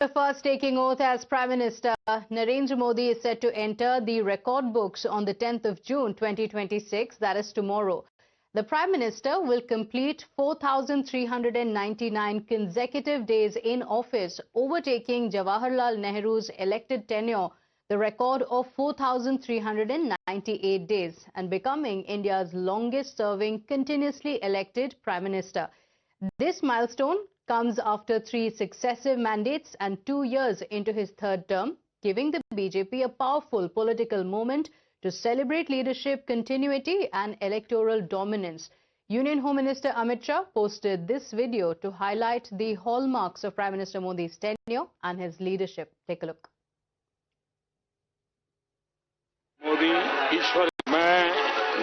First taking oath as Prime Minister, Narendra Modi is set to enter the record books on the 10th of June 2026, that is tomorrow. The Prime Minister will complete 4,399 consecutive days in office, overtaking Jawaharlal Nehru's elected tenure, the record of 4,398 days, and becoming India's longest-serving continuously elected Prime Minister. This milestone comes after 3 successive mandates and 2 years into his third term, giving the BJP a powerful political moment to celebrate leadership continuity and electoral dominance. Union Home Minister Amit Shah posted this video to highlight the hallmarks of Prime Minister Modi's tenure and his leadership. Take a look. Modi ईश्वर, मैं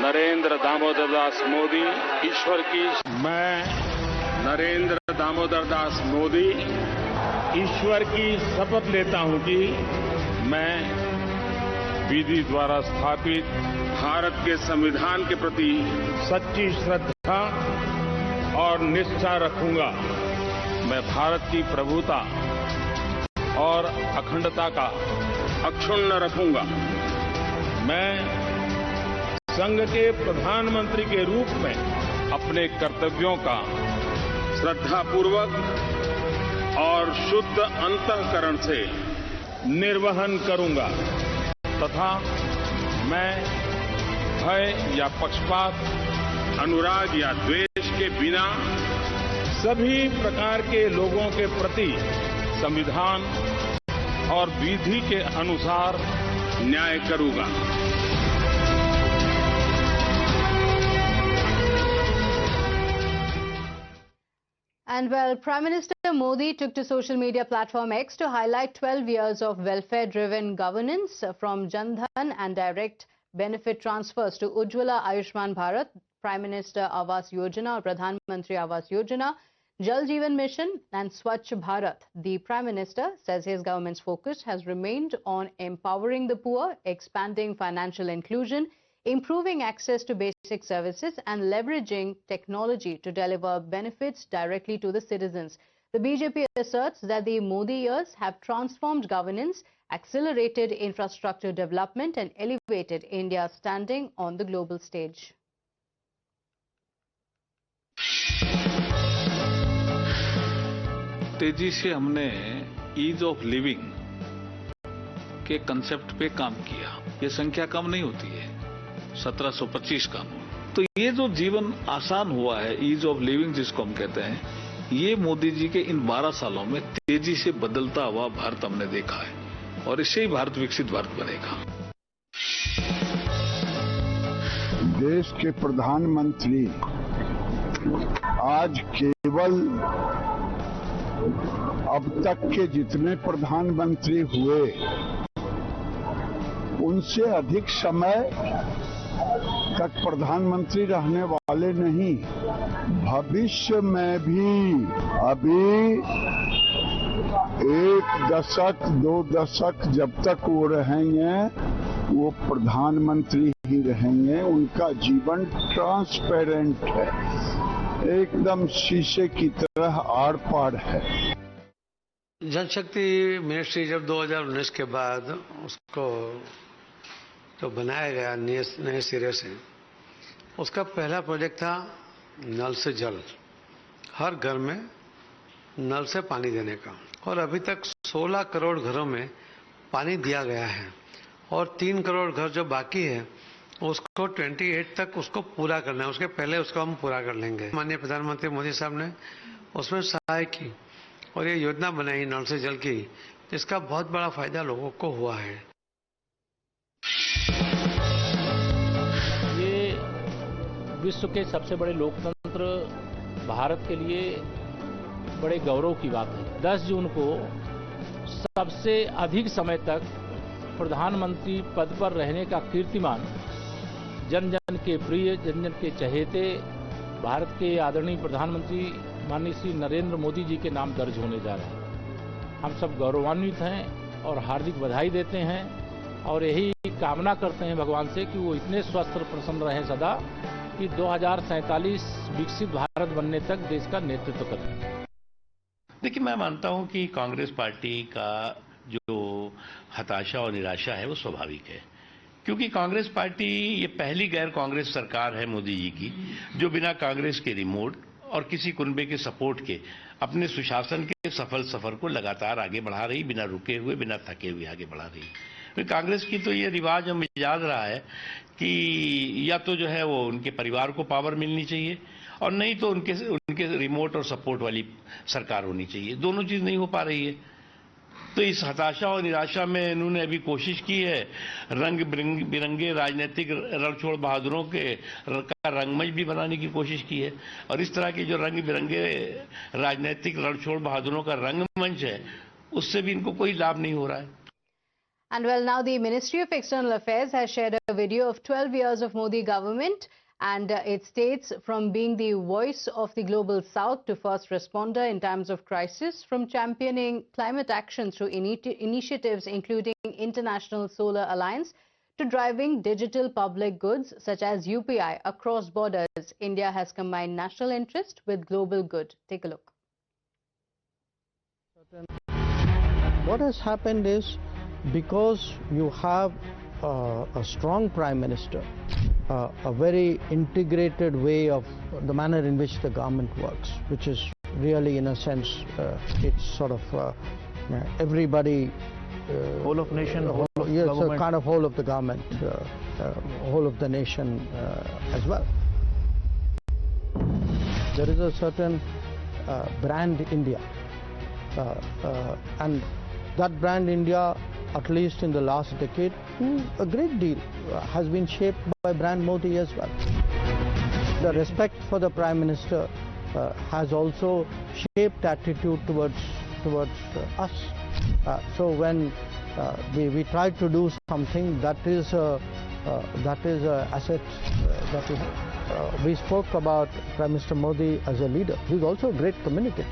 नरेंद्र दामोदर दास मोदी ईश्वर की, मैं नरेंद्र दामोदर दास मोदी ईश्वर की शपथ लेता हूं कि मैं विधि द्वारा स्थापित भारत के संविधान के प्रति सच्ची श्रद्धा और निष्ठा रखूंगा। मैं भारत की प्रभुता और अखंडता का अक्षुण्ण रखूंगा। मैं संघ के प्रधानमंत्री के रूप में अपने कर्तव्यों का श्रद्धापूर्वक और शुद्ध अंतःकरण से निर्वहन करूंगा तथा मैं भय या पक्षपात, अनुराग या द्वेष के बिना सभी प्रकार के लोगों के प्रति संविधान और विधि के अनुसार न्याय करूंगा। And well, Prime Minister Modi took to social media platform X to highlight 12 years of welfare-driven governance, from Jan Dhan and direct benefit transfers to Ujjwala Ayushman Bharat, Prime Minister Awas Yojana or Pradhan Mantri Awas Yojana, Jal Jeevan Mission and Swachh Bharat. The Prime Minister says his government's focus has remained on empowering the poor, expanding financial inclusion, improving access to basic services and leveraging technology to deliver benefits directly to the citizens. The BJP asserts that the Modi years have transformed governance, accelerated infrastructure development and elevated India's standing on the global stage. तेजी से हमने ease of living के concept पे काम किया। ये संख्या कम नहीं होती है, 1725 कानून। तो ये जो जीवन आसान हुआ है, ईज ऑफ लिविंग जिसको हम कहते हैं, ये मोदी जी के इन 12 सालों में तेजी से बदलता हुआ भारत हमने देखा है और इससे ही भारत विकसित भारत बनेगा। देश के प्रधानमंत्री आज केवल अब तक के जितने प्रधानमंत्री हुए उनसे अधिक समय तक प्रधानमंत्री रहने वाले नहीं, भविष्य में भी अभी 1 दशक 2 दशक जब तक वो रहेंगे वो प्रधानमंत्री ही रहेंगे। उनका जीवन ट्रांसपेरेंट है, एकदम शीशे की तरह आर पार है। जनशक्ति मिनिस्ट्री जब 2019 के बाद उसको तो बनाया गया नए सिरे से, उसका पहला प्रोजेक्ट था नल से जल, हर घर में नल से पानी देने का। और अभी तक 16 करोड़ घरों में पानी दिया गया है और 3 करोड़ घर जो बाकी है उसको 28 तक उसको पूरा करना है। उसके पहले उसको हम पूरा कर लेंगे। माननीय प्रधानमंत्री मोदी साहब ने उसमें सहाय की और ये योजना बनाई नल से जल की, जिसका बहुत बड़ा फायदा लोगों को हुआ है। ये विश्व के सबसे बड़े लोकतंत्र भारत के लिए बड़े गौरव की बात है। 10 जून को सबसे अधिक समय तक प्रधानमंत्री पद पर रहने का कीर्तिमान जन जन के प्रिय, जन जन के चहेते भारत के आदरणीय प्रधानमंत्री माननीय श्री नरेंद्र मोदी जी के नाम दर्ज होने जा रहे हैं। हम सब गौरवान्वित हैं और हार्दिक बधाई देते हैं और यही कामना करते हैं भगवान से कि वो इतने स्वस्थ और प्रसन्न रहें सदा कि 2047 विकसित भारत बनने तक देश का नेतृत्व करें। देखिए, मैं मानता हूं कि कांग्रेस पार्टी का जो हताशा और निराशा है वो स्वाभाविक है, क्योंकि कांग्रेस पार्टी ये पहली गैर कांग्रेस सरकार है मोदी जी की जो बिना कांग्रेस के रिमोट और किसी कुनबे के सपोर्ट के अपने सुशासन के सफल सफर को लगातार आगे बढ़ा रही, बिना रुके हुए, बिना थके हुए आगे बढ़ा रही। तो कांग्रेस की तो ये रिवाज और मिजाज रहा है कि या तो जो है वो उनके परिवार को पावर मिलनी चाहिए और नहीं तो उनके रिमोट और सपोर्ट वाली सरकार होनी चाहिए। दोनों चीज नहीं हो पा रही है। तो इस हताशा और निराशा में इन्होंने अभी कोशिश की है रंग बिरंगे राजनीतिक रणछोड़ बहादुरों का रंगमंच भी बनाने की कोशिश की है, और इस तरह के जो रंग बिरंगे राजनीतिक रणछोड़ बहादुरों का रंगमंच है उससे भी इनको कोई लाभ नहीं हो रहा है। And well, now the Ministry of External Affairs has shared a video of 12 years of Modi government, and it states from being the voice of the global south to first responder in times of crisis, from championing climate action through initiatives including International Solar Alliance to driving digital public goods such as UPI across borders, India has combined national interest with global good. Take a look. What has happened is, because you have a strong Prime Minister, a very integrated way of the manner in which the government works, which is really, in a sense, it's sort of everybody. Whole of nation, whole of yes, government. a kind of whole of the government, whole of the nation as well. There is a certain brand India, and that brand India, at least in the last decade, a great deal has been shaped by brand Modi as well. The respect for the Prime Minister has also shaped attitude towards us. So when we try to do something, that is a asset. That is, we spoke about Prime Minister Modi as a leader. He's also a great communicator.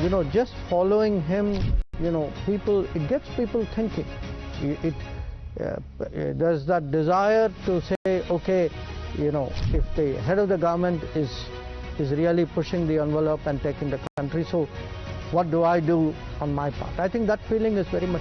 You know, just following him, you know, it gets people thinking. There's that desire to say, okay, you know, if the head of the government is really pushing the envelope and taking the country, so what do I do on my part? I think that feeling is very much.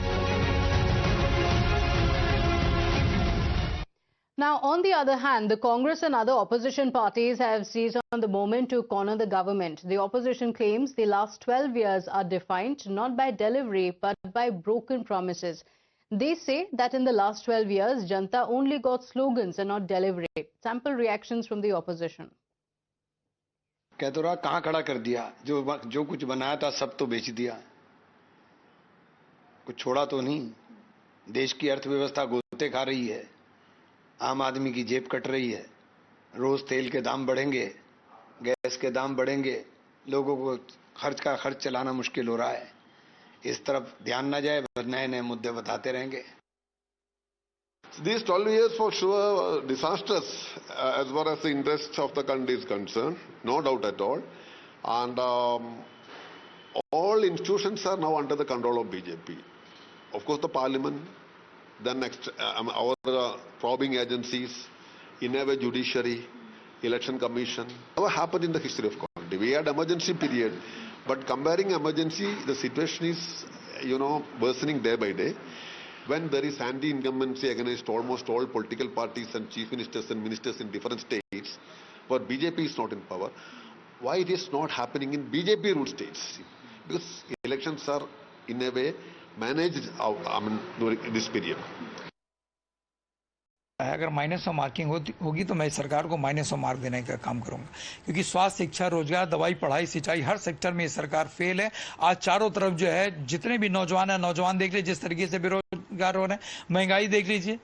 Now, on the other hand, the Congress and other opposition parties have seized on the moment to corner the government. The opposition claims the last 12 years are defined not by delivery but by broken promises. They say that in the last 12 years, Janta only got slogans and not delivery. Sample reactions from the opposition. कह तो रहा कहाँ खड़ा कर दिया, जो कुछ बनाया था सब तो बेच दिया, कुछ छोड़ा तो नहीं। देश की अर्थव्यवस्था गोते खा रही है, आम आदमी की जेब कट रही है, रोज तेल के दाम बढ़ेंगे, गैस के दाम बढ़ेंगे, लोगों को खर्च चलाना मुश्किल हो रहा है। इस तरफ ध्यान ना जाए, नए नए मुद्दे बताते रहेंगे। These 12 years for sure were disastrous as far as the interests of the country is concerned, no doubt at all. And all institutions are now under the control of BJP. Of course, the parliament, then next our probing agencies, in a way judiciary, election commission. Never happened in the history of country. We had emergency period, but comparing emergency, the situation is, you know, worsening day by day. When there is anti-incumbency against almost all political parties and chief ministers and ministers in different states, where BJP is not in power, why it is not happening in BJP-ruled states? Because elections are, in a way, managed out, during this period. अगर minus of marking होगी तो मैं सरकार को minus of mark देने का काम करूंगा, क्योंकि स्वास्थ्य, शिक्षा, रोजगार, दवाई, पढ़ाई, सिंचाई, हर सेक्टर में ये सरकार फेल है। आज चारों तरफ जो है जितने भी नौजवान है, नौजवान देख लीजिए जिस तरीके से बेरोजगार हो रहे हैं, महंगाई देख लीजिए।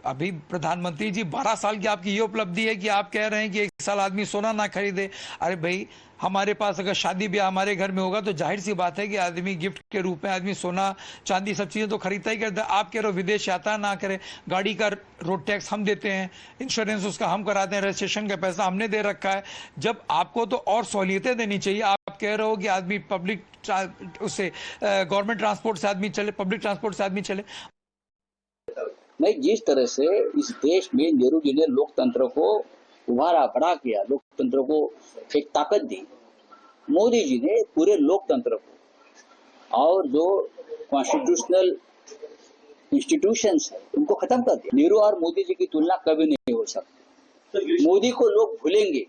अभी प्रधानमंत्री जी 12 साल की आपकी ये उपलब्धि है कि आप कह रहे हैं कि 1 साल आदमी सोना ना खरीदे। अरे भाई, हमारे पास अगर शादी ब्याह हमारे घर में होगा तो जाहिर सी बात है कि आदमी गिफ्ट के रूप में आदमी सोना चांदी सब चीजें तो खरीदता ही करता है। आप कह रहे हो विदेश यात्रा ना करे, गाड़ी का रोड टैक्स हम देते हैं, इंश्योरेंस उसका हम कराते हैं, रजिस्ट्रेशन का पैसा हमने दे रखा है। जब आपको तो और सहूलियतें देनी चाहिए। आप कह रहे हो कि आदमी पब्लिक उससे गवर्नमेंट ट्रांसपोर्ट से आदमी चले, पब्लिक ट्रांसपोर्ट से आदमी चले। नहीं, जिस तरह से इस देश में नेहरू जी ने लोकतंत्र को उभारा, बड़ा किया, लोकतंत्र को एक ताकत दी, मोदी जी ने पूरे लोकतंत्र को और जो कॉन्स्टिट्यूशनल इंस्टीट्यूशंस है उनको खत्म कर दिया। नेहरू और मोदी जी की तुलना कभी नहीं हो सकती। मोदी को लोग भूलेंगे